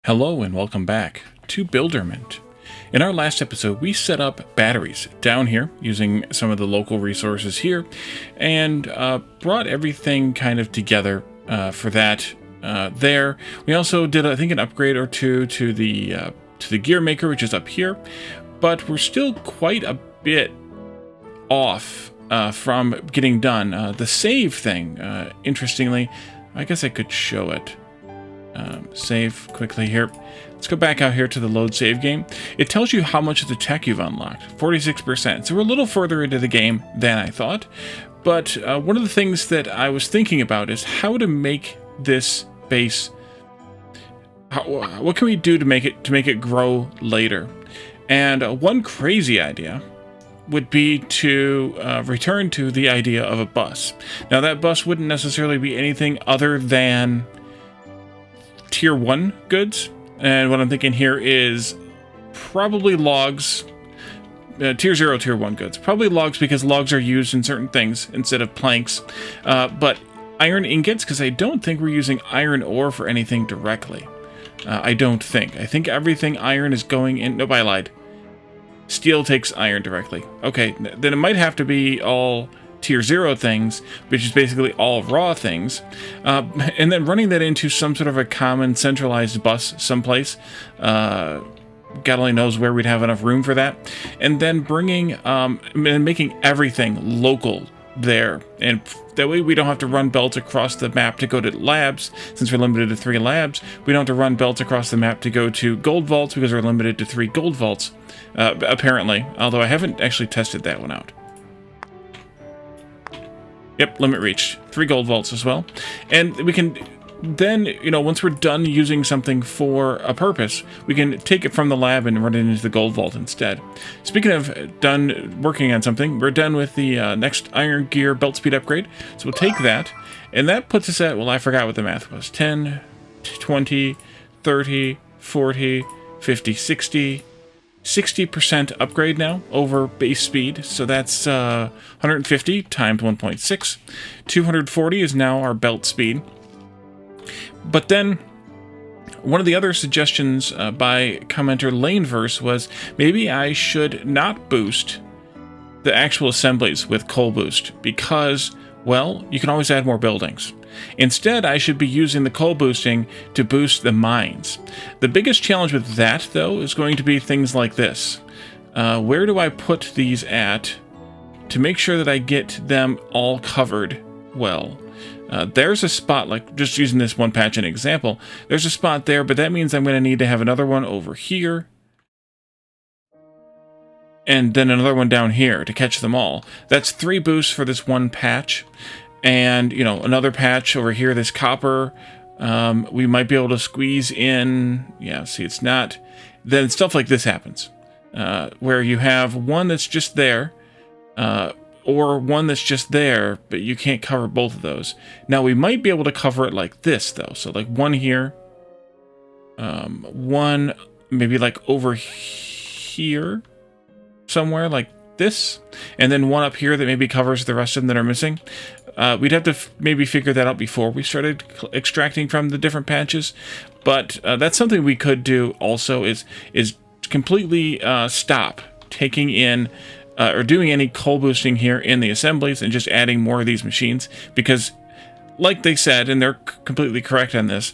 Hello and welcome back to Builderment. In our last episode, we set up batteries down here using some of the local resources here and brought everything kind of together for that there. We also did, I think, an upgrade or two to the gear maker, which is up here, but we're still quite a bit off from getting done. The save thing, interestingly, I guess I could show it. Save quickly here. Let's go back out here to the load save game. It tells you how much of the tech you've unlocked, 46%. So we're a little further into the game than I thought. But one of the things that I was thinking about is how to make this base. What can we do to make it grow later? And one crazy idea would be to return to the idea of a bus. Now that bus wouldn't necessarily be anything other than Tier 1 goods, and what I'm thinking here is probably logs, Tier 0, Tier 1 goods. Probably logs because logs are used in certain things instead of planks, but iron ingots, because I don't think we're using iron ore for anything directly. I don't think. I think everything iron is going in... Nope, I lied. Steel takes iron directly. Okay, then it might have to be all Tier 0 things, which is basically all raw things, and then running that into some sort of a common centralized bus someplace. God only knows where we'd have enough room for that. And then bringing and making everything local there, and that way we don't have to run belts across the map to go to labs. Since we're limited to 3 labs, we don't have to run belts across the map to go to gold vaults because we're limited to 3 gold vaults, apparently, although I haven't actually tested that one out. Yep, limit reached. 3 gold vaults as well. And we can then, once we're done using something for a purpose, we can take it from the lab and run it into the gold vault instead. Speaking of done working on something, we're done with the next iron gear belt speed upgrade. So we'll take that, and that puts us at, well, I forgot what the math was. 10, 20, 30, 40, 50, 60... 60% upgrade now over base speed, so that's 150 times 1.6. 240 is now our belt speed. But then one of the other suggestions by commenter Laneverse was maybe I should not boost the actual assemblies with coal boost because, well, you can always add more buildings. Instead, I should be using the coal boosting to boost the mines. The biggest challenge with that, though, is going to be things like this. Where do I put these at to make sure that I get them all covered well? There's a spot, like just using this one patch as an example, there's a spot there, but that means I'm going to need to have another one over here, and then another one down here to catch them all. That's 3 boosts for this one patch. And, another patch over here, this copper, we might be able to squeeze in, yeah, see, it's not, then stuff like this happens, where you have one that's just there, or one that's just there, but you can't cover both of those. Now, we might be able to cover it like this, though, so like one here, one maybe like over here, somewhere like this, and then one up here that maybe covers the rest of them that are missing. We'd have to maybe figure that out before we started extracting from the different patches, but that's something we could do also is completely stop taking in or doing any coal boosting here in the assemblies and just adding more of these machines, because like they said, and they're completely correct on this,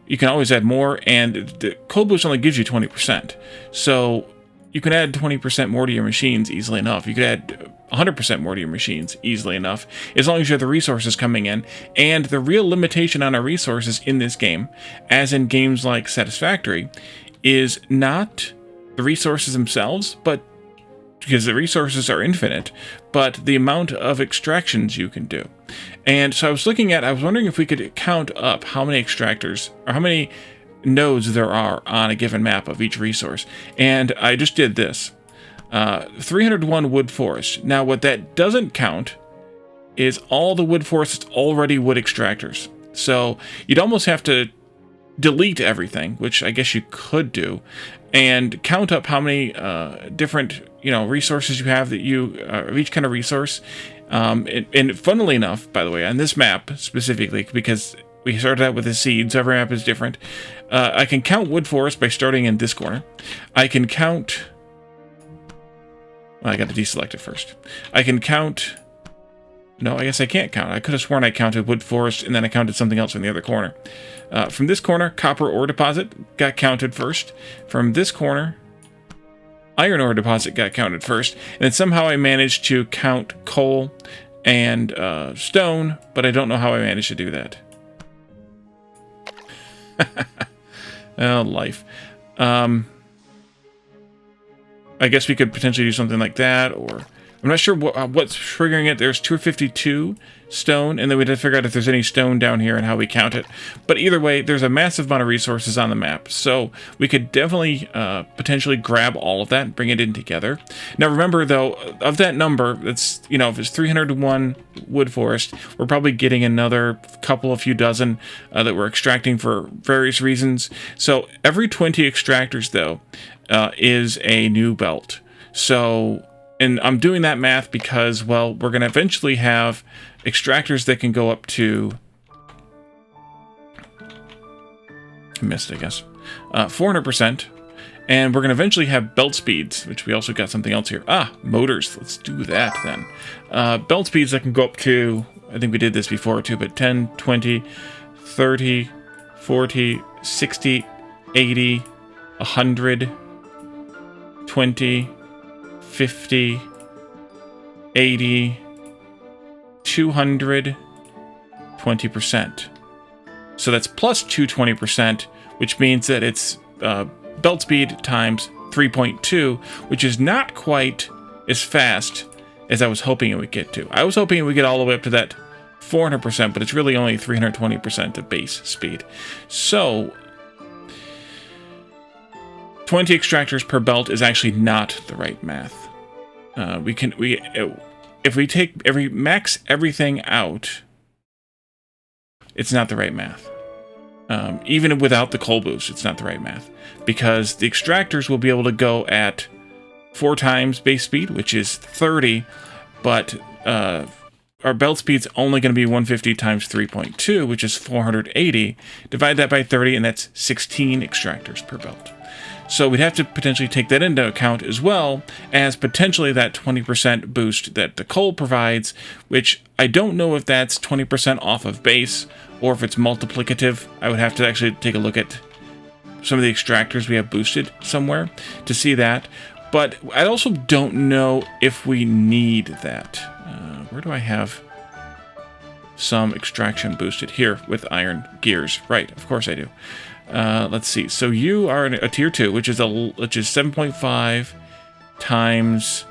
you can always add more, and the coal boost only gives you 20%. So you can add 20% more to your machines easily enough. You could add 100% more to your machines easily enough, as long as you have the resources coming in. And the real limitation on our resources in this game, as in games like Satisfactory, is not the resources themselves, but because the resources are infinite, but the amount of extractions you can do. And so I was wondering if we could count up how many extractors, or how many nodes there are on a given map of each resource. And I just did this. 301 wood forest. Now what that doesn't count is all the wood forest that's already wood extractors. So you'd almost have to delete everything, which I guess you could do, and count up how many different resources you have that you of each kind of resource. And funnily enough, by the way, on this map specifically, because We started out with a seed, so every map is different. I can count wood forest by starting in this corner. I can count... Well, I got to deselect it first. I can count... No, I guess I can't count. I could have sworn I counted wood forest, and then I counted something else from the other corner. From this corner, copper ore deposit got counted first. From this corner, iron ore deposit got counted first. And then somehow I managed to count coal and stone, but I don't know how I managed to do that. Oh, life. I guess we could potentially do something like that, or... I'm not sure what's triggering it. There's 252 stone, and then we'd have to figure out if there's any stone down here and how we count it. But either way, there's a massive amount of resources on the map, so we could definitely potentially grab all of that and bring it in together. Now remember, though, of that number, that's, you know, if it's 301 wood forest, we're probably getting another few dozen that we're extracting for various reasons. So every 20 extractors, though, is a new belt. So... And I'm doing that math because, well, we're going to eventually have extractors that can go up to... I missed, I guess. 400%. And we're going to eventually have belt speeds, which we also got something else here. Motors. Let's do that then. Belt speeds that can go up to... I think we did this before too, but 10, 20, 30, 40, 60, 80, 100, 20... 50, 80, 200, 20%. So that's plus 220%, which means that it's belt speed times 3.2, which is not quite as fast as I was hoping it would get to. I was hoping it would get all the way up to that 400%, but it's really only 320% of base speed. So 20 extractors per belt is actually not the right math. If we max everything out, it's not the right math. Even without the coal boost, it's not the right math, because the extractors will be able to go at 4 times base speed, which is 30, but our belt speed's only going to be 150 times 3.2, which is 480. Divide that by 30, and that's 16 extractors per belt. So we'd have to potentially take that into account as well as potentially that 20% boost that the coal provides, which I don't know if that's 20% off of base or if it's multiplicative. I would have to actually take a look at some of the extractors we have boosted somewhere to see that. But I also don't know if we need that. Where do I have some extraction boosted? Here with iron gears. Right, of course I do. Let's see. So you are a tier 2, which is 7.5 times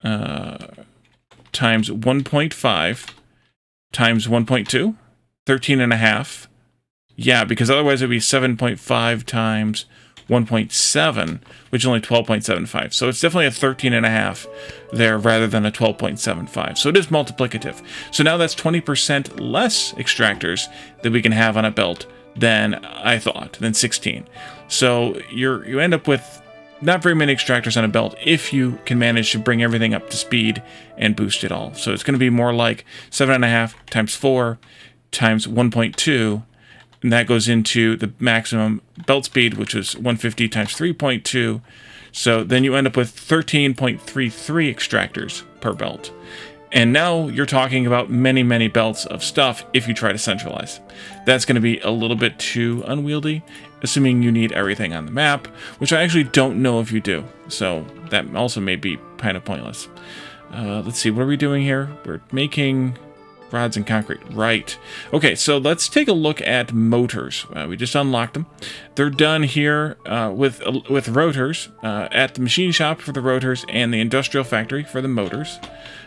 1.5 times 1.2, 13.5. Yeah, because otherwise it would be 7.5 times 1.7, which is only 12.75. So it's definitely a 13.5 there rather than a 12.75. So it is multiplicative. So now that's 20% less extractors that we can have on a belt than I thought, than 16. So you end up with not very many extractors on a belt if you can manage to bring everything up to speed and boost it all. So it's going to be more like 7.5 times 4 times 1.2, and that goes into the maximum belt speed, which is 150 times 3.2. So then you end up with 13.33 extractors per belt. And now you're talking about many, many belts of stuff if you try to centralize. That's going to be a little bit too unwieldy, assuming you need everything on the map, which I actually don't know if you do. So that also may be kind of pointless. Let's see, what are we doing here? We're making rods and concrete. Right. Okay, so let's take a look at motors. We just unlocked them. They're done here with rotors at the machine shop for the rotors and the industrial factory for the motors.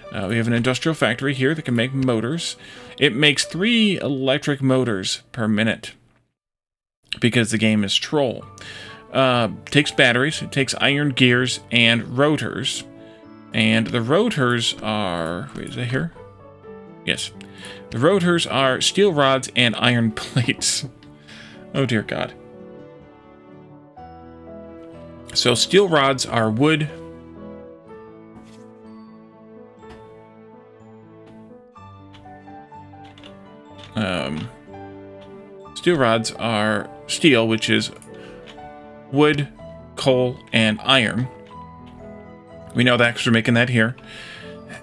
We have an industrial factory here that can make motors. It makes 3 electric motors per minute because the game is Troll. Takes batteries, it takes iron gears and rotors. And the rotors are... Wait, is that here? Yes. The rotors are steel rods and iron plates. Oh dear God. So steel rods are wood. steel rods are steel, which is wood, coal, and iron. We know that because we're making that here.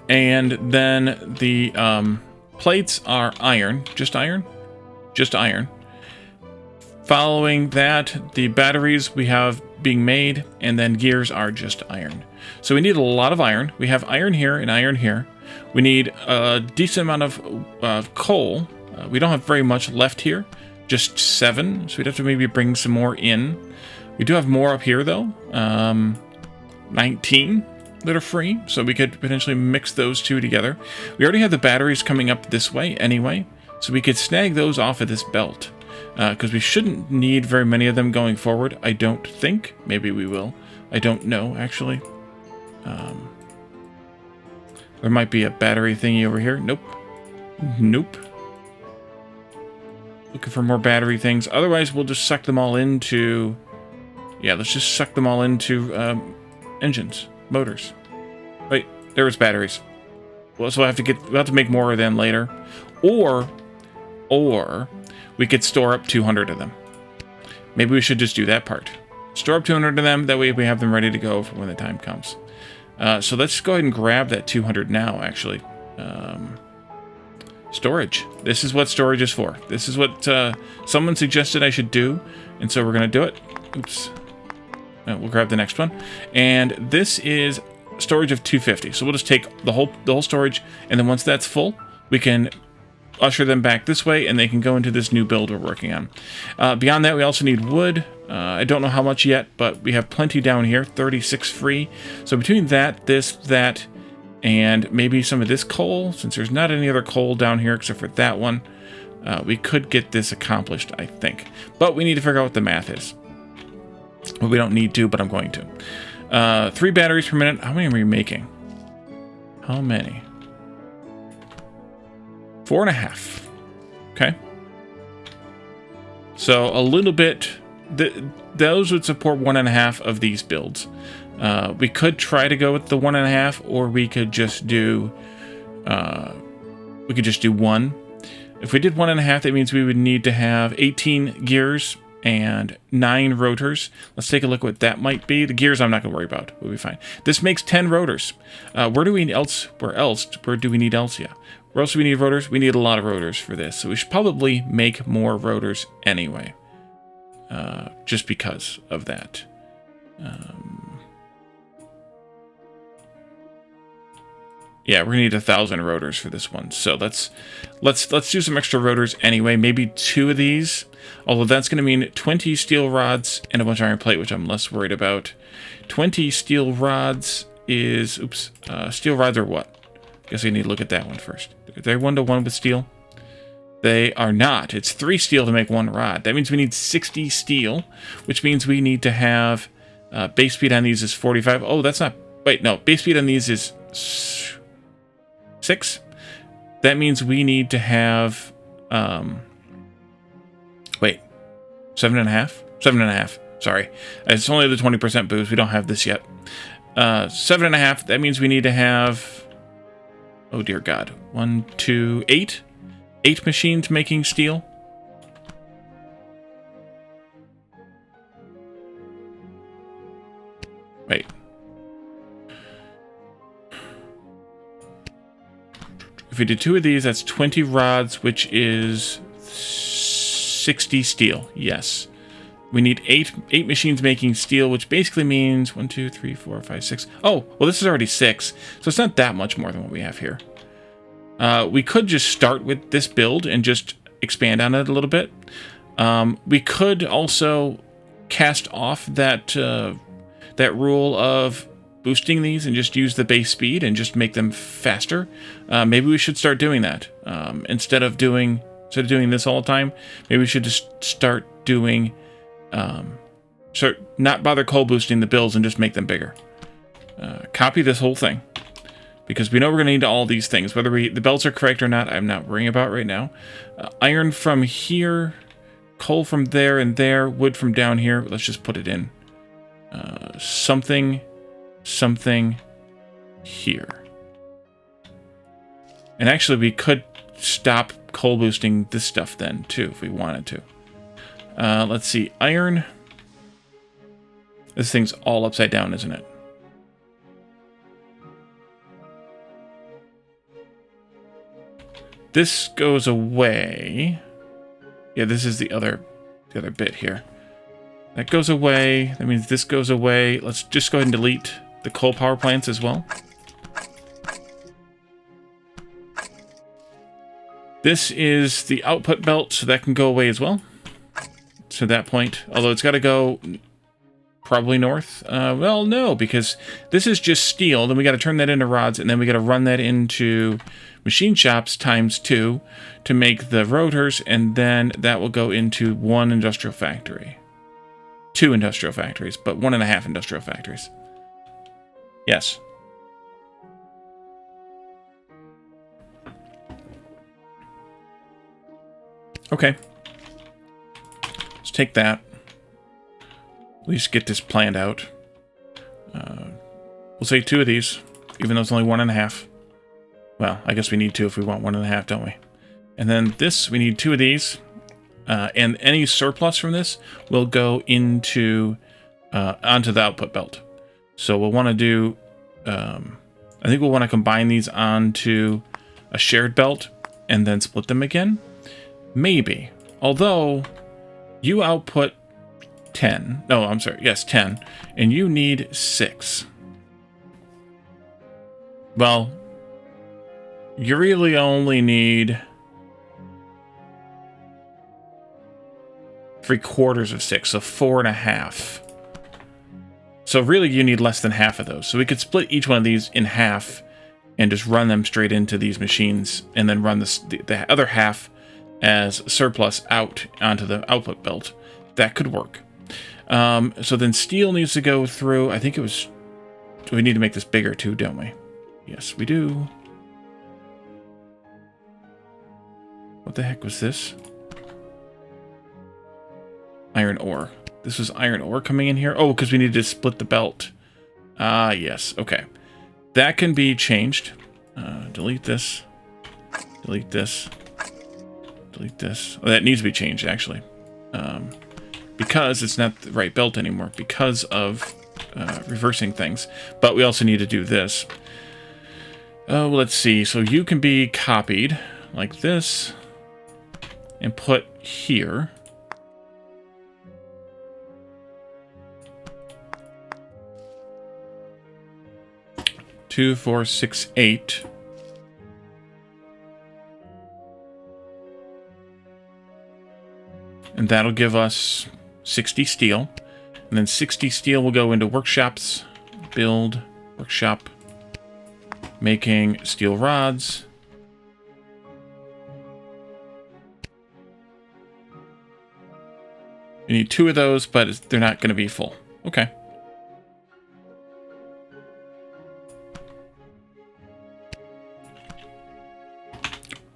And then the plates are iron. Just iron? Just iron. Following that, the batteries we have being made, and then gears are just iron. So we need a lot of iron. We have iron here and iron here. We need a decent amount of coal. We don't have very much left here, just 7. So we'd have to maybe bring some more in. We do have more up here though, 19 that are free. So we could potentially mix those two together. We already have the batteries coming up this way anyway, so we could snag those off of this belt. Because we shouldn't need very many of them going forward, I don't think. Maybe we will. I don't know, actually. There might be a battery thingy over here. Nope. Nope. Looking for more battery things. Otherwise, we'll just suck them all into... Yeah, let's just suck them all into engines, motors. Wait, there was batteries. Well, so we'll have to make more of them later. Or we could store up 200 of them. Maybe we should just do that part. Store up 200 of them, that way we have them ready to go for when the time comes. So let's go ahead and grab that 200 now, actually. Storage. This is what storage is for. This is what someone suggested I should do, and so we're going to do it. Oops. We'll grab the next one. And this is storage of 250. So we'll just take the whole storage, and then once that's full, we can usher them back this way, and they can go into this new build we're working on. Beyond that, we also need wood. I don't know how much yet, but we have plenty down here, 36 free. So between that, that, and maybe some of this coal, since there's not any other coal down here except for that one, we could get this accomplished, I think. But we need to figure out what the math is. Well, we don't need to, but I'm going to. 3 batteries per minute. How many are we making? How many? 4.5. Okay. So a little bit. Those would support 1.5 of these builds. We could try to go with the 1.5, or we could just do. We could just do 1. If we did 1.5, that means we would need to have 18 gears and 9 rotors. Let's take a look at what that might be. The gears I'm not going to worry about. We'll be fine. This makes 10 rotors. Where do we need else? Where do we need else? Yeah. Where else do we need rotors? We need a lot of rotors for this. So we should probably make more rotors anyway. Just because of that. Yeah, we're gonna need 1,000 rotors for this one. So let's do some extra rotors anyway. Maybe 2 of these. Although that's gonna mean 20 steel rods and a bunch of iron plate, which I'm less worried about. 20 steel rods is steel rods are what? Guess we need to look at that one first. Are they 1-to-1 with steel? They are not. It's 3 steel to make 1 rod. That means we need 60 steel, which means we need to have base speed on these is 45. Oh, that's not... Wait, no. Base speed on these is 6. That means we need to have... wait. 7.5? 7.5. Sorry. It's only the 20% boost. We don't have this yet. 7.5. That means we need to have... Oh, dear God. 1, 2, 8? 8 machines making steel? Wait. If we did 2 of these, that's 20 rods, which is 60 steel. Yes. We need 8 machines making steel, which basically means 1, 2, 3, 4, 5, 6. Oh, well, this is already 6, so it's not that much more than what we have here. We could just start with this build and just expand on it a little bit. We could also cast off that that rule of boosting these and just use the base speed and just make them faster. Maybe we should start doing that instead of doing this all the time. Maybe we should just start doing not bother coal boosting the builds and just make them bigger. Copy this whole thing. Because we know we're going to need all these things. Whether the belts are correct or not, I'm not worrying about right now. Iron from here, coal from there and there, wood from down here. Let's just put it in. Something here. And actually, we could stop coal boosting this stuff then, too, if we wanted to. Let's see. Iron. This thing's all upside down, isn't it? This goes away. Yeah, this is the other bit here. That goes away. That means this goes away. Let's just go ahead and delete the coal power plants as well. This is the output belt, so that can go away as well. To that point, although it's got to go probably north. Well, no, because this is just steel. Then we got to turn that into rods, and then we got to run that into machine shops ×2 to make the rotors, and then that will go into 1 industrial factory. 2 industrial factories, but 1.5 industrial factories. Yes. Okay. Let's take that. At least get this planned out. We'll say 2 of these, even though it's only 1.5. Well, I guess we need 2 if we want 1.5, don't we? And then this, we need 2 of these. And any surplus from this will go into onto the output belt. So we'll want to do, I think we'll want to combine these onto a shared belt and then split them again. Maybe. Although you output 10. No, I'm sorry. Yes, 10. And you need 6. Well, you really only need 3/4 of 6, so 4.5. So really you need less than half of those. So we could split each one of these in half and just run them straight into these machines and then run the other half as surplus out onto the output belt. That could work. So then steel needs to go through, I think it was, we need to make this bigger too, don't we? Yes, we do. What the heck was this? Iron ore. This was iron ore coming in here. Oh, because we needed to split the belt. Ah, yes. Okay. That can be changed. Delete this. Delete this. Delete this. Oh, that needs to be changed, actually. Because it's not the right belt anymore. Because of reversing things. But we also need to do this. Well, let's see. So you can be copied like this. And put here. 2, 4, 6, 8. And that'll give us 60 steel. And then 60 steel will go into workshops. Build, workshop. Making steel rods. You need 2 of those, but they're not going to be full. Okay.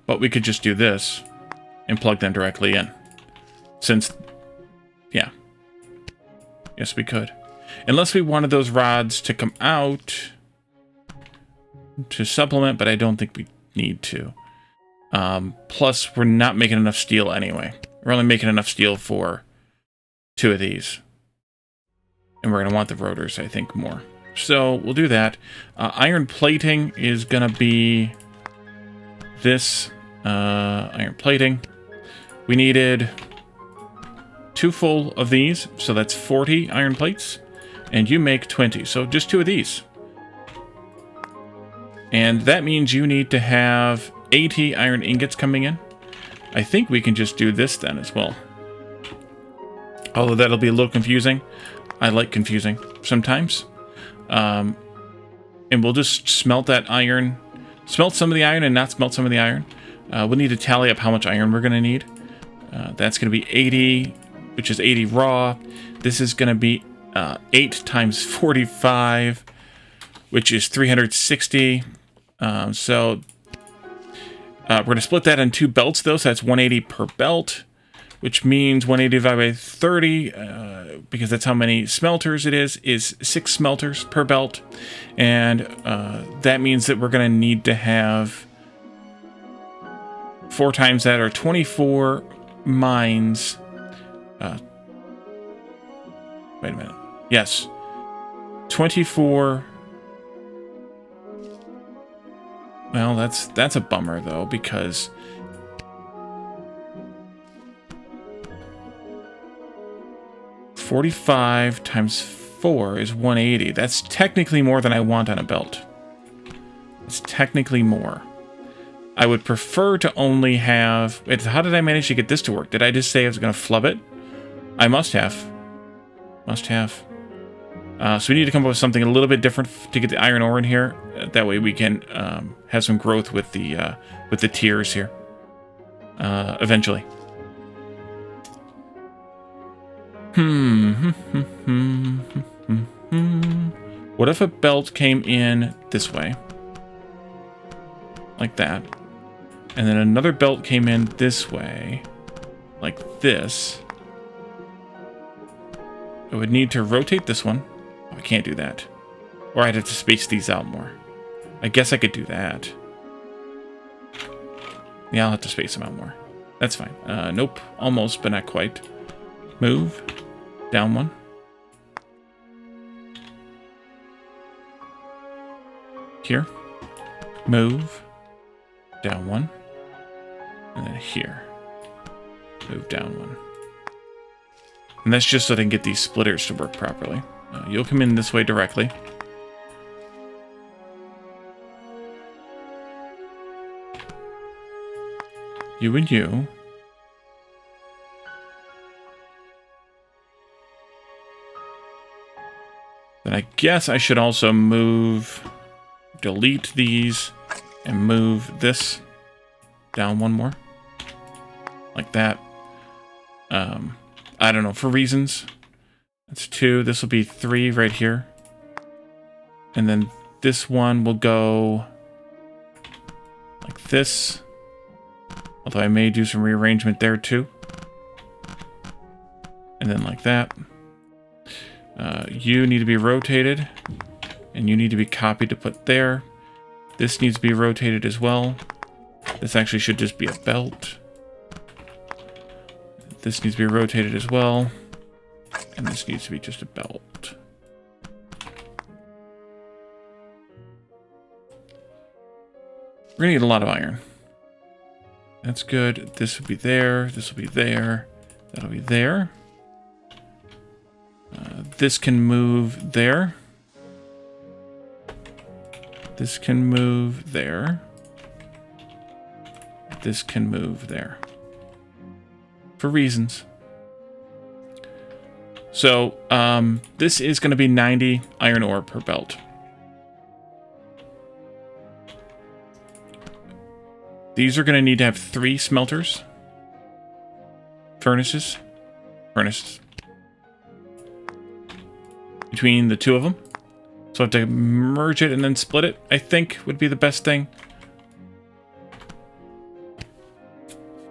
But we could just do this and plug them directly in. Since, yeah. Yes, we could. Unless we wanted those rods to come out to supplement, but I don't think we need to. Plus, we're not making enough steel anyway. We're only making enough steel for 2 of these. And we're going to want the rotors, I think, more. So we'll do that. Iron plating is going to be this iron plating. We needed 2 full of these, so that's 40 iron plates. And you make 20, so just 2 of these. And that means you need to have 80 iron ingots coming in. I think we can just do this then as well. Although that'll be a little confusing. I like confusing sometimes. And we'll just smelt that iron. Smelt some of the iron and not smelt some of the iron. We'll need to tally up how much iron we're going to need. That's going to be 80, which is 80 raw. This is going to be 8 times 45, which is 360. So we're going to split that in 2 belts, though. So that's 180 per belt, which means 180 divided by 30, because that's how many smelters it is 6 smelters per belt. And that means that we're going to need to have 4 times that, or 24 mines Wait a minute. Yes. 24. Well, that's a bummer, though, because... $45 times 4 is 180. That's technically more than I want on a belt. It's technically more. I would prefer to only have... Wait, how did I manage to get this to work? Did I just say I was going to flub it? I must have. Must have. So we need to come up with something a little bit different to get the iron ore in here. That way we can have some growth with the tiers here. Eventually. What if a belt came in this way? Like that. And then another belt came in this way. Like this. I would need to rotate this one. Oh, I can't do that. Or I'd have to space these out more. I guess I could do that. Yeah, I'll have to space them out more. That's fine. Nope. Almost, but not quite. Move. Down one. Here. Move. Down one. And then here. Move down one. And that's just so they can get these splitters to work properly. You'll come in this way directly. You and you. Then I guess I should also move, delete these, and move this down one more. Like that. I don't know, for reasons. That's 2. This will be 3 right here. And then this one will go like this. Although I may do some rearrangement there too. And then like that. You need to be rotated. And you need to be copied to put there. This needs to be rotated as well. This actually should just be a belt. This needs to be rotated as well. And this needs to be just a belt. We're going to get a lot of iron. That's good. This will be there. This will be there. That'll be there. This can move there. This can move there. This can move there. For reasons. So, this is going to be 90 iron ore per belt. These are going to need to have 3 smelters. Furnaces. Between the 2 of them. So I have to merge it and then split it, I think, would be the best thing.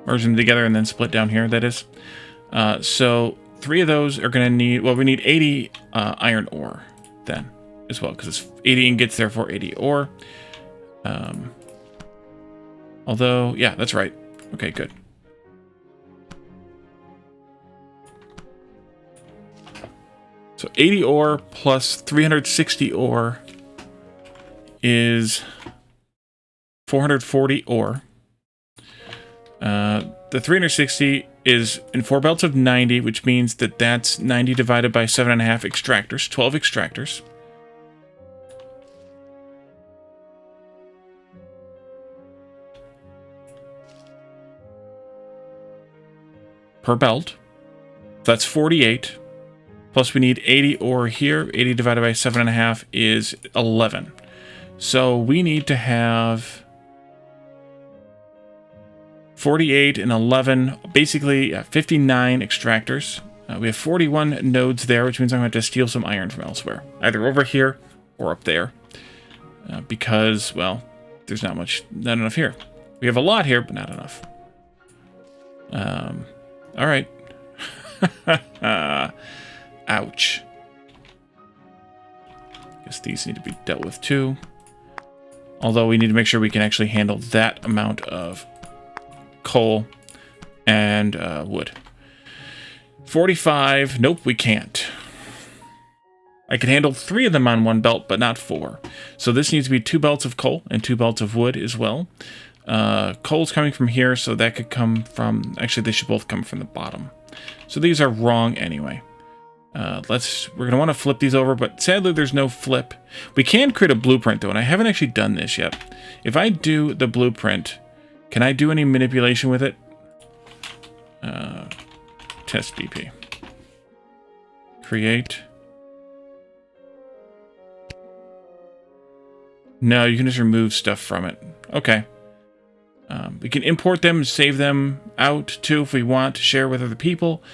Merge them together and then split down here, that is. So 3 of those are going to need... Well, we need 80 iron ore then as well, because it's 80 ingots, therefore 80 ore. Although, yeah, that's right. Okay, good. So 80 ore plus 360 ore is 440 ore. The 360 is in 4 belts of 90, which means that that's 90 divided by 7.5 extractors, 12 extractors. Per belt. That's 48. Plus we need 80 ore here. 80 divided by 7.5 is 11. So we need to have 48 and 11, basically 59 extractors. We have 41 nodes there, which means I'm going to have to steal some iron from elsewhere. Either over here or up there. Because, well, there's not enough here. We have a lot here, but not enough. All right. Ouch. Guess these need to be dealt with too. Although we need to make sure we can actually handle that amount of coal and wood. 45. Nope, we can't. I can handle 3 of them on one belt, but not 4. So this needs to be 2 belts of coal and 2 belts of wood as well. Coal's coming from here, so that could come from... Actually, they should both come from the bottom. So these are wrong anyway. We're going to want to flip these over, but sadly there's no flip. We can create a blueprint, though, and I haven't actually done this yet. If I do the blueprint, can I do any manipulation with it? Test BP. Create... No, you can just remove stuff from it. Okay. We can import them, save them out, too, if we want to share with other people.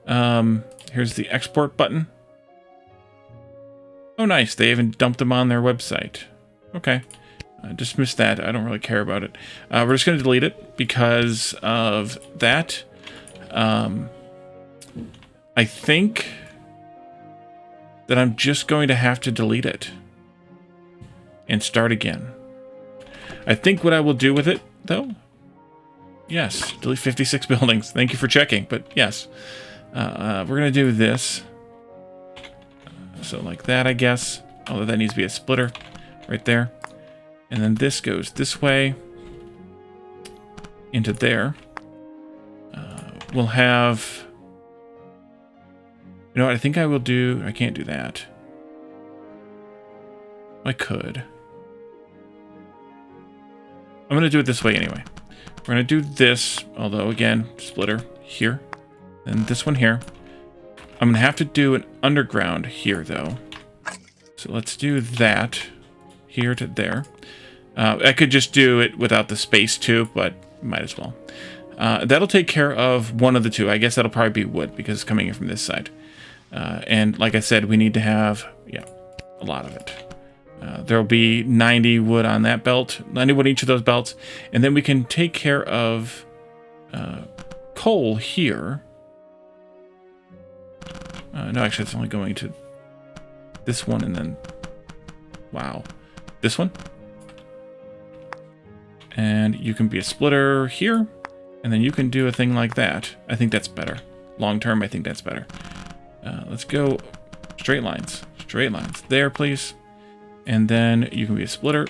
Here's the export button. Oh, nice. They even dumped them on their website. Okay. Dismiss that. I don't really care about it. We're just going to delete it because of that. I think that I'm just going to have to delete it. And start again. I think what I will do with it, though... Yes, delete 56 buildings. Thank you for checking, but yes. We're going to do this. So like that, I guess. Although that needs to be a splitter right there. And then this goes this way. Into there. We'll have... You know what, I think I will do... I can't do that. I could. I'm going to do it this way anyway. We're going to do this, although, again, splitter here, and this one here. I'm going to have to do an underground here, though. So let's do that here to there. I could just do it without the space, too, but might as well. That'll take care of one of the two. I guess that'll probably be wood, because it's coming in from this side. And like I said, we need to have, yeah, a lot of it. There'll be 90 wood on that belt, 90 wood each of those belts, and then we can take care of coal here. No, actually, it's only going to this one, and then, wow, this one. And you can be a splitter here, and then you can do a thing like that. I think that's better. Long term, I think that's better. Let's go straight lines. Straight lines. There, please. And then you can be a splitter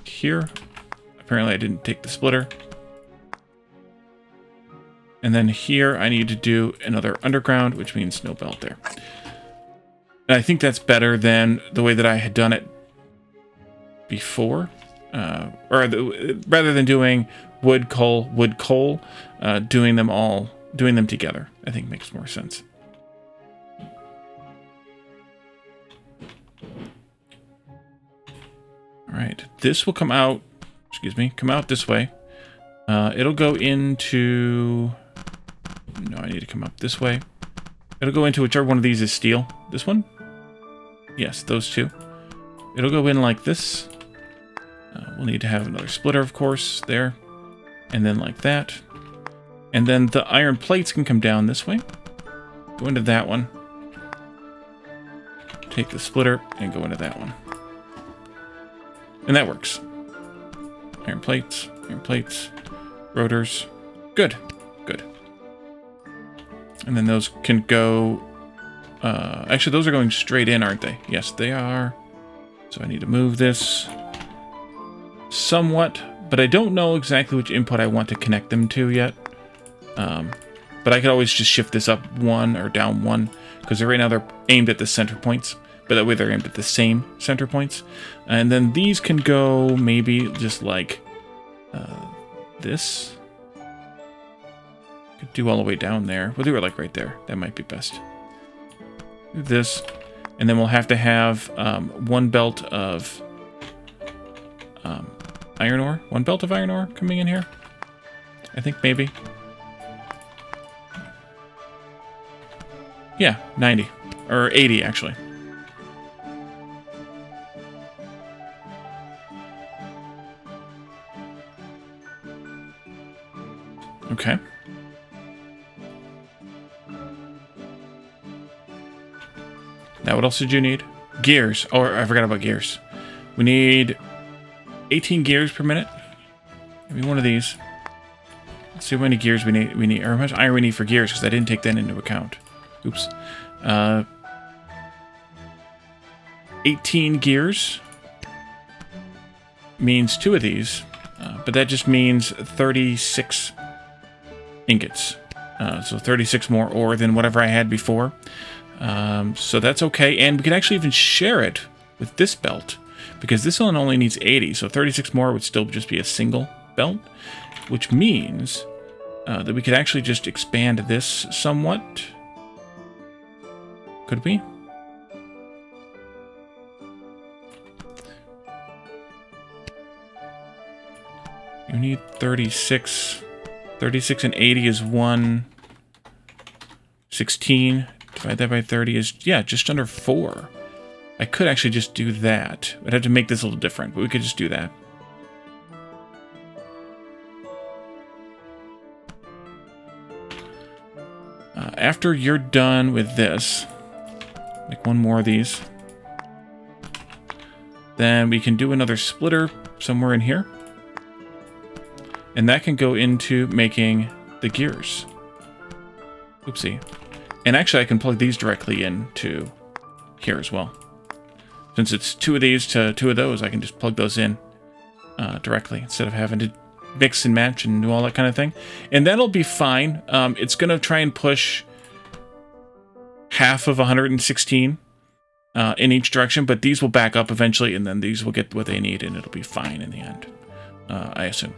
here. Apparently I didn't take the splitter. And then here I need to do another underground, which means no belt there. And I think that's better than the way that I had done it before. Rather than doing wood, coal, doing them together, I think makes more sense. Alright, this will come out, come out this way. It'll go into... No, I need to come up this way. It'll go into whichever one of these is steel. This one? Yes, those two. It'll go in like this. We'll need to have another splitter, of course, there. And then like that. And then the iron plates can come down this way. Go into that one. Take the splitter and go into that one. And that works. Iron plates, rotors. Good, good. And then those can go... actually, those are going straight in, aren't they? Yes, they are. So I need to move this somewhat, but I don't know exactly which input I want to connect them to yet. But I could always just shift this up 1 or down 1, because right now they're aimed at the center points. But that way they're aimed at the same center points. And then these can go maybe just like this. Could do all the way down there. We'll do it like right there. That might be best. Do this. And then we'll have to have 1 belt of iron ore. 1 belt of iron ore coming in here. I think maybe. Yeah, 90. Or 80 actually. Okay. Now, what else did you need? Gears. Oh, I forgot about gears. We need 18 gears per minute. Give me one of these. see how many gears we need, or how much iron we need for gears, because I didn't take that into account. Oops. 18 gears means 2 of these, but that just means 36 ingots. So 36 more ore than whatever I had before. So that's okay, and we can actually even share it with this belt, because this one only needs 80, so 36 more would still just be a single belt, which means that we could actually just expand this somewhat. Could we? You need 36. 36 and 80 is 116. Divide that by 30 is, yeah, just under 4. I could actually just do that. I'd have to make this a little different, but we could just do that. After you're done with this, make one more of these. Then we can do another splitter somewhere in here. And that can go into making the gears. Oopsie. And actually I can plug these directly into here as well. Since it's 2 of these to 2 of those, I can just plug those in directly instead of having to mix and match and do all that kind of thing. And that'll be fine. It's going to try and push half of 116 in each direction, but these will back up eventually, and then these will get what they need, and it'll be fine in the end, I assume.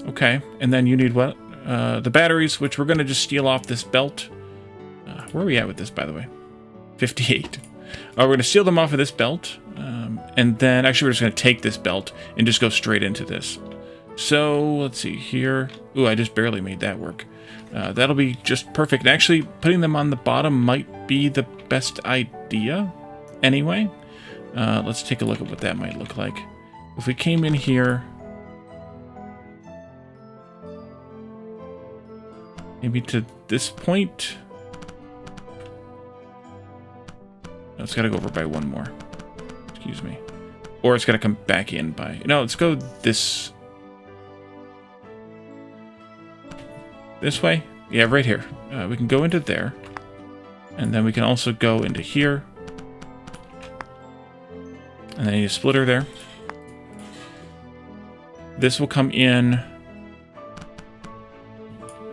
Okay, and then you need what? The batteries, which we're going to just steal off this belt. Where are we at with this, by the way? 58. We're going to steal them off of this belt, and then actually we're just going to take this belt and just go straight into this. So let's see here. Ooh, I just barely made that work. That'll be just perfect. And actually, putting them on the bottom might be the best idea anyway. Let's take a look at what that might look like. If we came in here, maybe to this point. No, it's got to go over by 1 more. Excuse me. Or it's got to come back in by... No, let's go this way. Yeah, right here. We can go into there. And then we can also go into here. And then I need a splitter there. This will come in.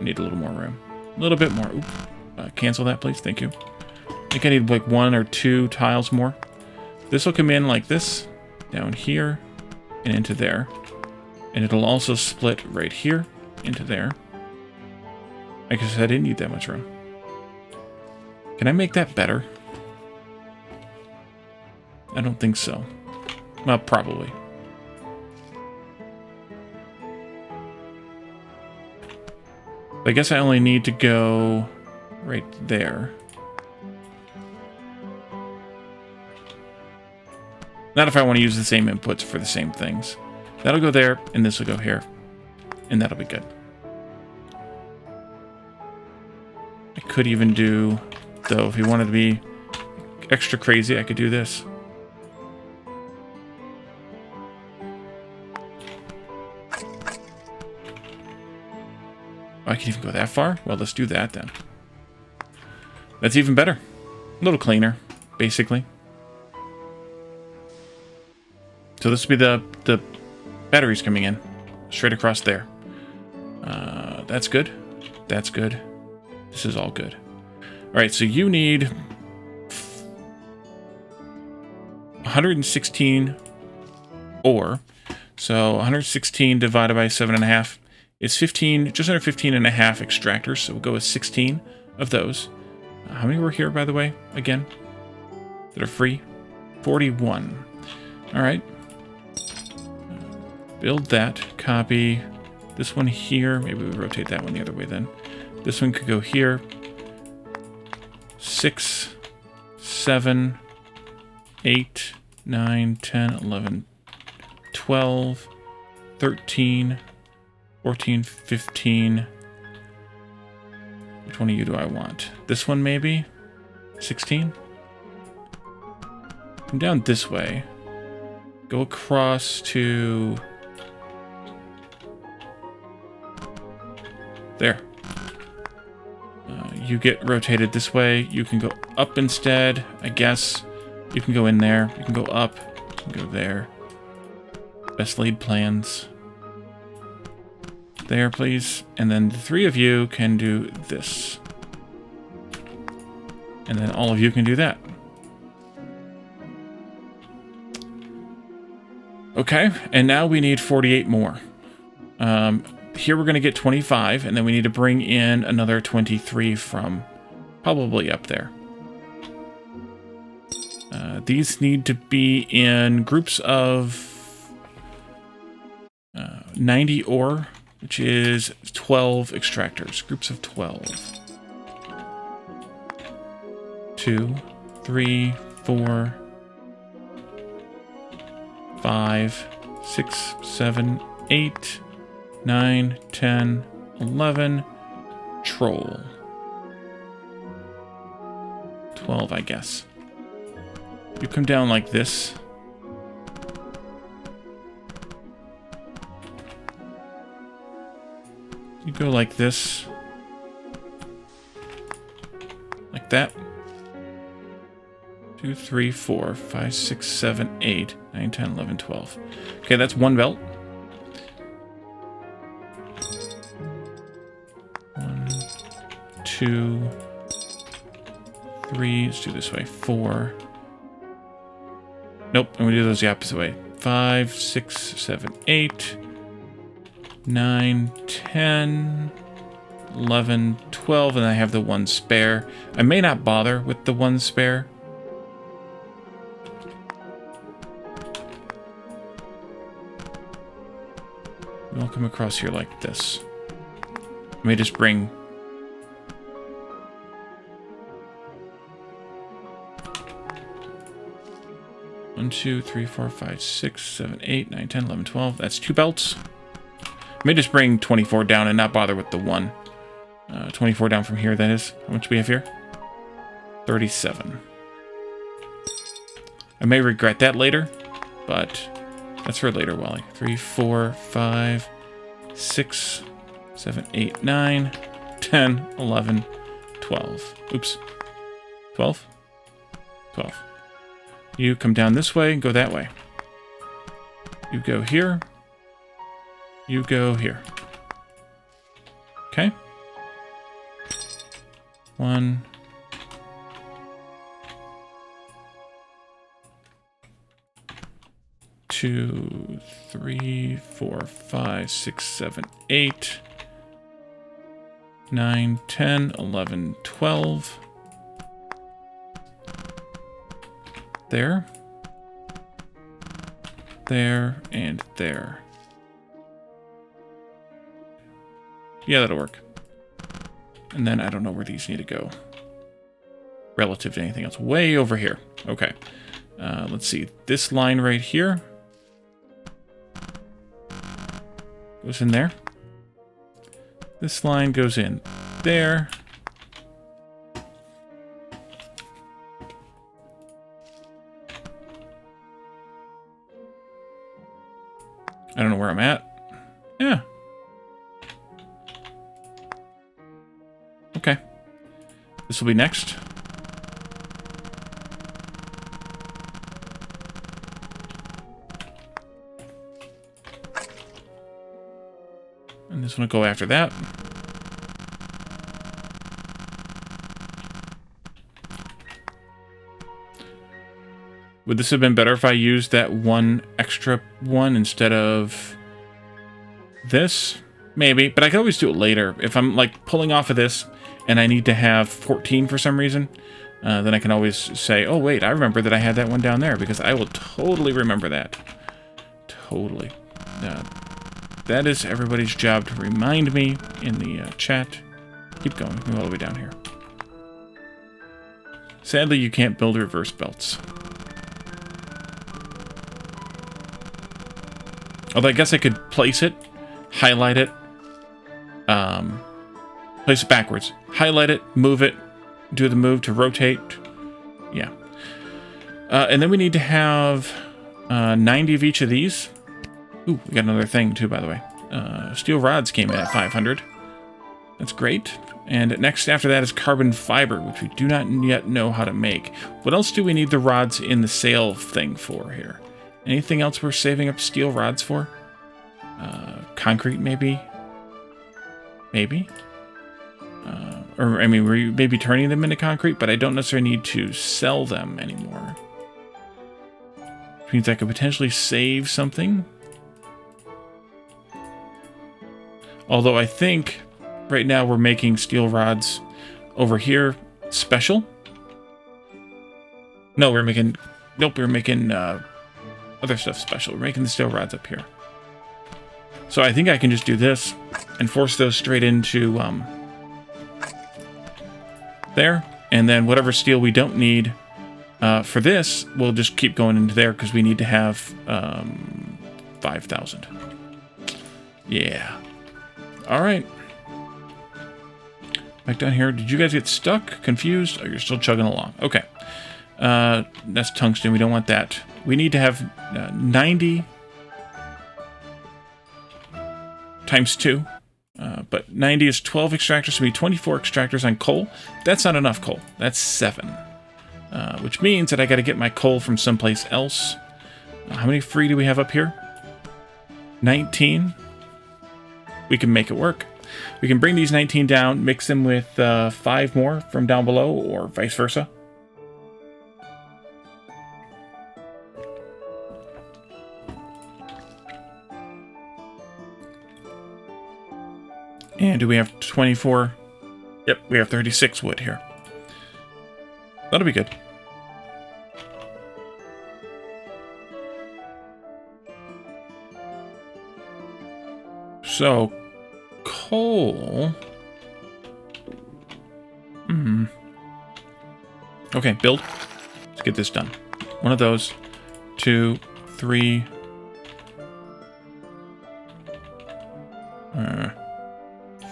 I need a little more room. A little bit more. Oop. Cancel that, please. Thank you. I think I need like 1 or 2 tiles more. This will come in like this, down here, and into there. And it'll also split right here into there. I guess I didn't need that much room. Can I make that better? I don't think so. Well, probably. I guess I only need to go right there. Not if I want to use the same inputs for the same things. That'll go there, and this will go here. And that'll be good. I could even do, though, if you wanted to be extra crazy, I could do this. I can even go that far? Well, let's do that then. That's even better. A little cleaner, basically. So this will be the batteries coming in. Straight across there. That's good. That's good. This is all good. Alright, so you need 116 ore. So 116 divided by 7.5 is 15, just under 15 and a half extractors. So we'll go with 16 of those. How many were here, by the way, again? That are free? 41. Alright. Build that. Copy this one here. Maybe we rotate that one the other way then. This one could go here. 6, 7, 8, 9, 10, 11, 12, 13, 14, 15. Which one of you do I want? This one maybe? 16? Come down this way. Go across to There. You get rotated this way. You can go up instead, I guess. You can go in there. You can go up. You can go there. Best laid plans. There, please. And then the 3 of you can do this. And then all of you can do that. Okay, and now we need 48 more. Here we're going to get 25, and then we need to bring in another 23 from probably up there. These need to be in groups of 90 ore, which is 12 extractors. Groups of 12. 2, 3, 4, 5, 6, 7, 8, 9, 10, 11, troll. 12, I guess. You come down like this. You go like this. Like that. 2, 3, 4, 5, 6, 7, 8, 9, 10, 11, 12. Okay, that's one belt. 1, 2, 3. Let's do this way. 4. Nope, and we do those the opposite way. 5, 6, 7, 8, 9, 10, 11, 12, and I have the 1 spare. I may not bother with the 1 spare. We'll come across here like this. Let me just bring... One, 2, 3, 4, 5, 6, 7, 8, 9, 10, 11, 12. That's 2 belts. Let me just bring 24 down and not bother with the 1. 24 down from here, that is. How much do we have here? 37. I may regret that later, but that's for later, Wally. 3, 4, 5, 6, 7, 8, 9, 10, 11, 12. Oops. 12? 12. You come down this way and go that way. You go here. You go here. Okay. 1. 2, 3, 4, 5, 6, 7, 8, 9, 10, 11, 12. There. There and there. Yeah, that'll work. And then I don't know where these need to go. Relative to anything else. Way over here. Okay. Let's see. This line right here goes in there. This line goes in there. I don't know where I'm at. Yeah. Okay. This will be next. And this one will go after that. Would this have been better if I used that 1 extra one instead of this? Maybe, but I could always do it later. If I'm like pulling off of this and I need to have 14 for some reason, then I can always say, oh wait, I remember that I had that one down there, because I will totally remember that. Totally. That is everybody's job to remind me in the chat. Keep going, we can go all the way down here. Sadly, you can't build reverse belts. Although I guess I could place it, highlight it, place it backwards, highlight it, move it, do the move to rotate. Yeah. And then we need to have 90 of each of these. Ooh, we got another thing too, by the way. Steel rods came in at 500. That's great. And next after that is carbon fiber, which we do not yet know how to make. What else do we need the rods in the sail thing for here? Anything else we're saving up steel rods for? Concrete, maybe? Maybe? Or, I mean, we're maybe turning them into concrete, but I don't necessarily need to sell them anymore. Which means I could potentially save something. Although I think right now we're making steel rods over here special. No, we're making... Nope, we're making other stuff special. We're making the steel rods up here. So I think I can just do this and force those straight into there. And then whatever steel we don't need for this, we'll just keep going into there because we need to have 5,000. Yeah. All right. Back down here. Did you guys get stuck? Confused? Oh, you're still chugging along. Okay. That's tungsten. We don't want that. We need to have 90 times 2. But 90 is 12 extractors, so we need 24 extractors on coal. That's not enough coal. That's 7. Which means that I got to get my coal from someplace else. How many free do we have up here? 19. We can make it work. We can bring these 19 down, mix them with 5 more from down below, or vice versa. And do we have 24? Yep, we have 36 wood here. That'll be good. So, coal. Okay, build. Let's get this done. One of those. 2, 3.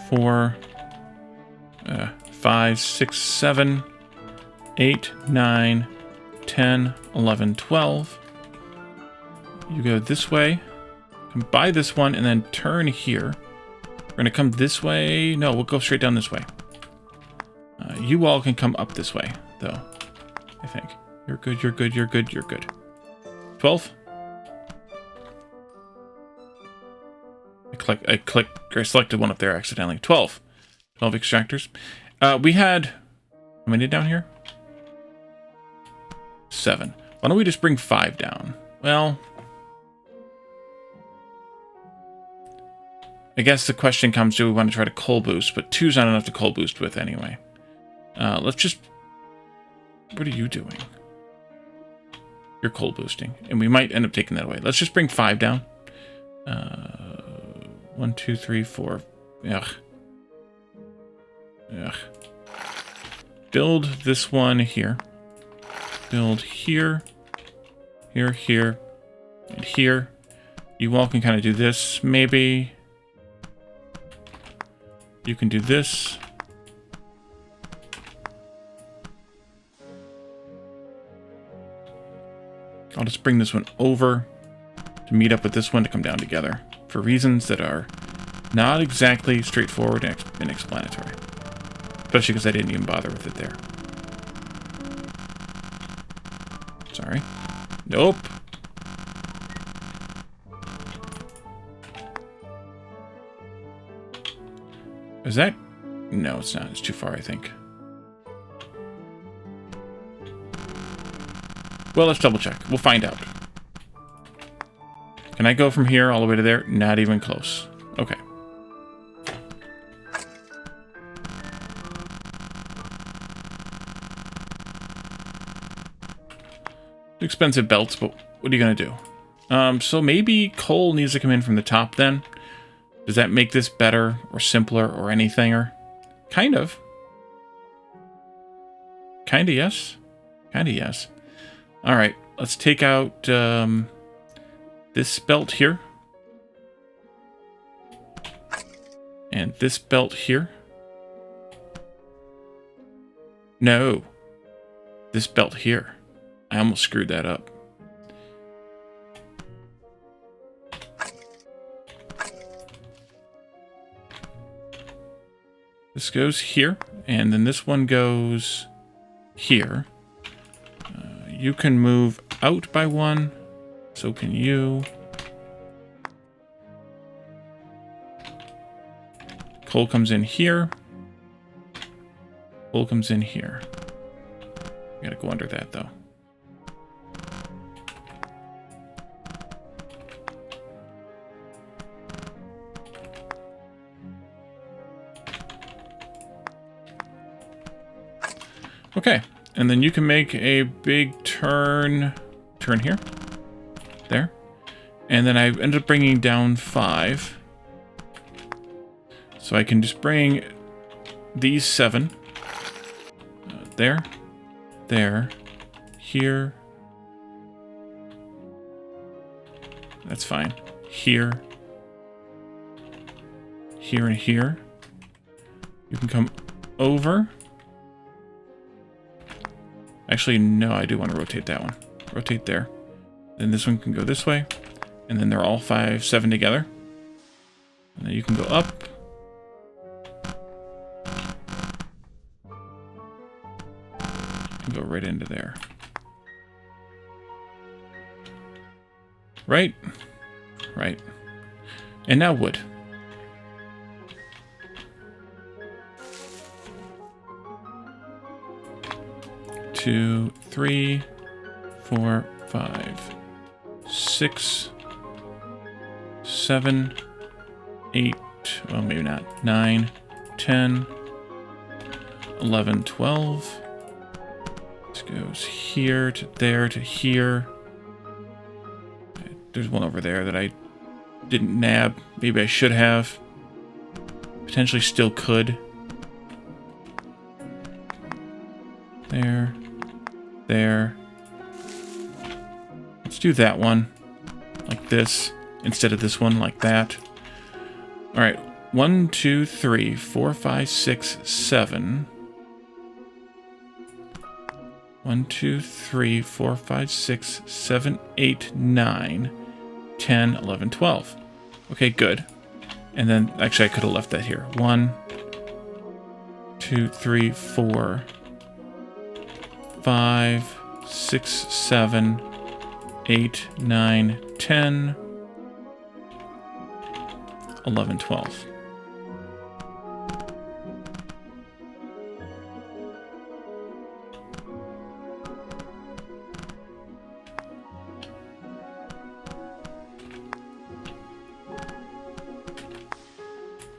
4, 5, 6, 7, 8, 9, 10, 11, 12. You go this way. Come by this one and then turn here. We're going to come this way. No, we'll go straight down this way. You all can come up this way, though. I think. You're good, you're good, you're good, you're good. 12? I selected one up there accidentally. 12. 12 extractors. We had... How many down here? 7. Why don't we just bring 5 down? Well... I guess the question comes, do we want to try to coal boost? But 2's not enough to coal boost with anyway. Let's just... What are you doing? You're coal boosting. And we might end up taking that away. Let's just bring 5 down. 1, 2, 3, 4. Ugh. Ugh. Build this one here. Build here. Here, here. And here. You all can kind of do this, maybe. You can do this. I'll just bring this one over to meet up with this one to come down together for reasons that are not exactly straightforward and explanatory. Especially because I didn't even bother with it there. Sorry. Nope. Is that? No, it's not. It's too far, I think. Well, let's double check. We'll find out. Can I go from here all the way to there? Not even close. Okay. Expensive belts, but what are you going to do? So maybe coal needs to come in from the top then. Does that make this better or simpler or anything? Or kind of. Kind of yes. Kind of yes. All right, let's take out this belt here. And this belt here. No. This belt here. I almost screwed that up. This goes here, and then this one goes here. You can move out by one, so can you. Coal comes in here. Coal comes in here. Gotta go under that, though. Okay, and then you can make a big turn here, there, and then I ended up bringing down 5, so I can just bring these 7, there, here, that's fine, here, and here. You can come over. Actually, no, I do want to rotate that one. Rotate there. Then this one can go this way. And then they're all 5, 7 together. And then you can go up. And go right into there. Right. Right. And now wood. 2, 3, 4, 5, 6, 7, 8, well, maybe not, 9, 10, 11, 12. This goes here to there to here. There's one over there that I didn't nab. Maybe I should have. Potentially still could. There. There. Let's do that one like this instead of this one like that. All right, 1, 2, 3, 4, 5, 6, 7. 1, 2, 3, 4, 5, 6, 7, 8, 9, 10, 11, 12. Okay, good. And then actually I could have left that here. 1, 2, 3, 4, 5, 6, 7, 8, 9, 10, 11, 12.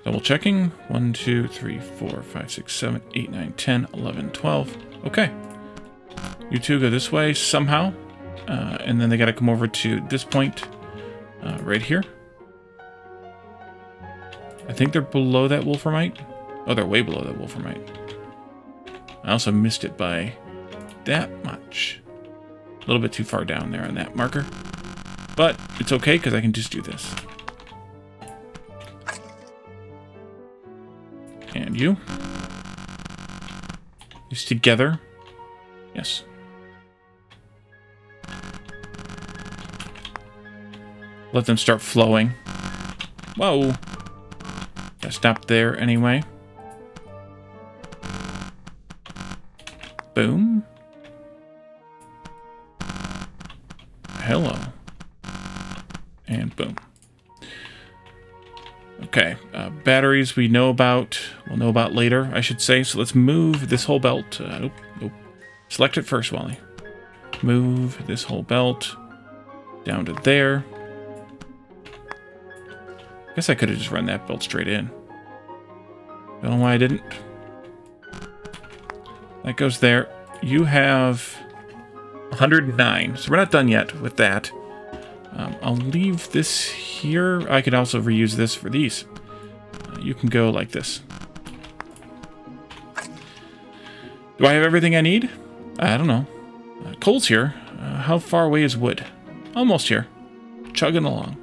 Double checking. 1, 2, 3, 4, 5, 6, 7, 8, 9, 10, 11, 12. Okay. You two go this way somehow. And then they got to come over to this point right here. I think they're below that wolframite. Oh, they're way below that wolframite. I also missed it by that much. A little bit too far down there on that marker. But it's okay because I can just do this. And you. These together. Yes. Let them start flowing. Whoa. Gotta stop there anyway. Boom. Hello. And boom. Okay, batteries we know about. We'll know about later, I should say. So let's move this whole belt. Nope. Select it first, Wally. Move this whole belt down to there. I guess I could have just run that belt straight in. Don't know why I didn't. That goes there. You have 109, so we're not done yet with that. I'll leave this here. I could also reuse this for these. You can go like this. Do I have everything I need? I don't know. Coal's here. How far away is wood? Almost here. Chugging along.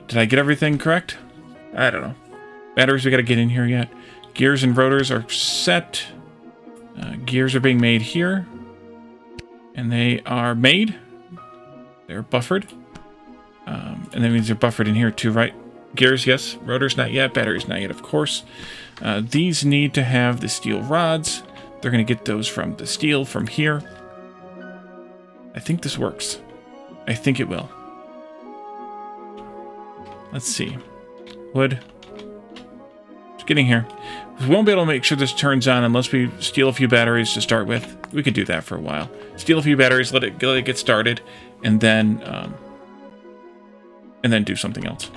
Did I get everything correct? I don't know. Batteries we got to get in here yet. Gears and rotors are set. Gears are being made here. And they are made. They're buffered. And that means they're buffered in here too, right? Gears, yes. Rotors, not yet. Batteries, not yet, of course. These need to have the steel rods. They're going to get those from the steel from here. I think this works. I think it will. Let's see. Wood. It's getting here. We won't be able to make sure this turns on unless we steal a few batteries to start with. We could do that for a while. Steal a few batteries, let it get started, and then do something else.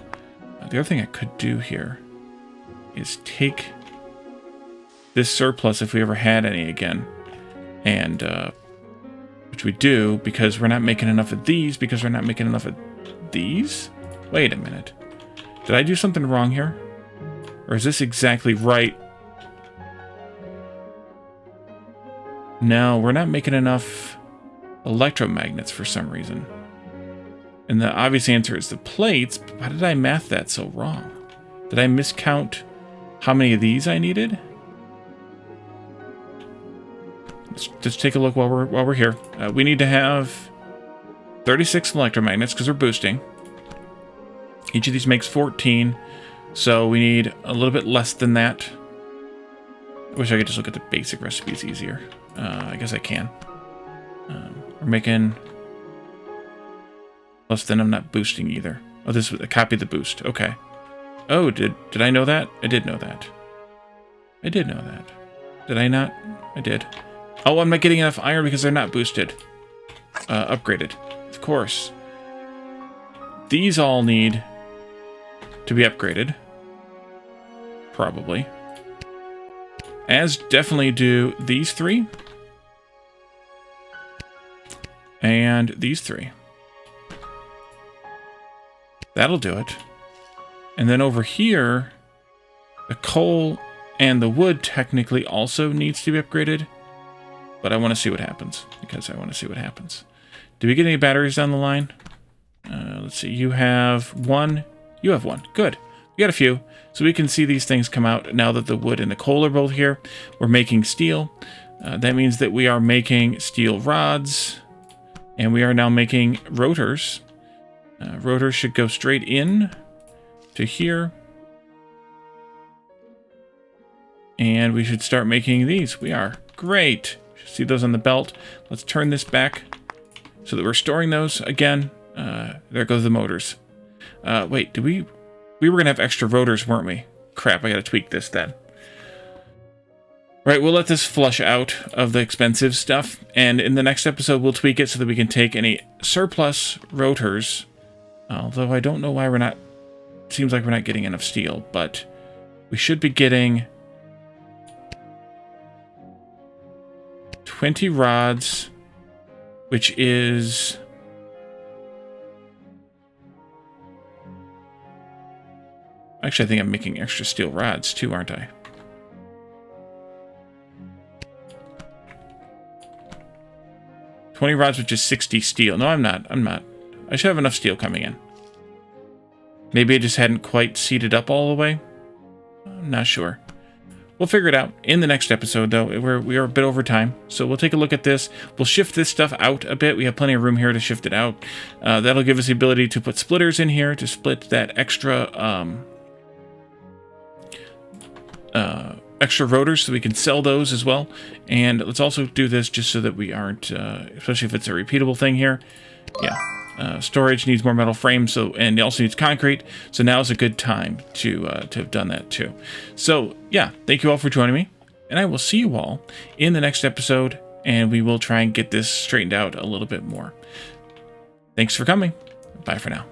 The other thing I could do here is take this surplus, if we ever had any again, and which we do because we're not making enough of these, because we're not making enough of these. Wait a minute. Did I do something wrong here? Or is this exactly right? No, we're not making enough electromagnets for some reason. And the obvious answer is the plates. Why did I math that so wrong? Did I miscount how many of these I needed? Let's just take a look while we're here. We need to have 36 electromagnets because we're boosting. Each of these makes 14, so we need a little bit less than that. I wish I could just look at the basic recipes easier. I guess I can. We're making less than. I'm not boosting either. Oh, this was a copy of the boost. Okay. Oh, did I know that? I did know that. I did know that. Did I not? I did. Oh, I'm not getting enough iron because they're not boosted. Upgraded. Of course. These all need to be upgraded. Probably. As definitely do these three. And these three. That'll do it. And then over here, the coal and the wood technically also needs to be upgraded. But I want to see what happens, because I want to see what happens. Did we get any batteries down the line? Let's see. You have one. You have one. Good. We got a few. So we can see these things come out now that the wood and the coal are both here. We're making steel. That means that we are making steel rods. And we are now making rotors. Rotors should go straight in to here. And we should start making these. We are. Great. See those on the belt. Let's turn this back so that we're storing those again. There goes the motors. Wait, did we were going to have extra rotors, weren't we? Crap, I got to tweak this then. Right, we'll let this flush out of the expensive stuff. And in the next episode, we'll tweak it so that we can take any surplus rotors. Although I don't know why we're not... Seems like we're not getting enough steel, but we should be getting 20 rods, which is... Actually, I think I'm making extra steel rods too, aren't I? $20 rods, which is 60 steel. No, I'm not. I should have enough steel coming in. Maybe I just hadn't quite seated up all the way. I'm not sure. We'll figure it out in the next episode, though. We are a bit over time, so we'll take a look at this. We'll shift this stuff out a bit. We have plenty of room here to shift it out. That'll give us the ability to put splitters in here to split that extra extra rotors, so we can sell those as well. And let's also do this just so that we aren't, especially if it's a repeatable thing here. Yeah. Storage needs more metal frames, and it also needs concrete. So now is a good time to have done that too. So yeah, thank you all for joining me, and I will see you all in the next episode, and we will try and get this straightened out a little bit more. Thanks for coming. Bye for now.